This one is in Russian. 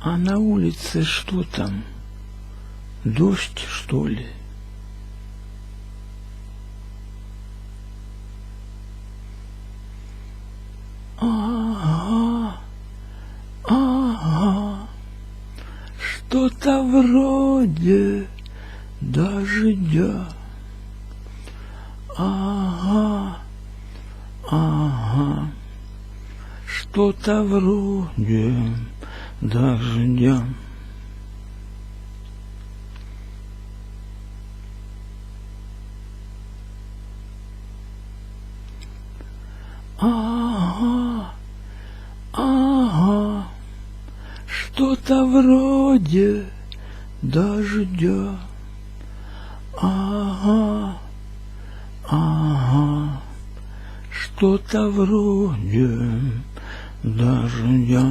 А на улице что там? Дождь, что ли? Ага, ага, что-то вроде дождя. Ага, ага, что-то вроде дождя. Ага, ага, что-то вроде дождя. Ага, ага, что-то вроде дождя.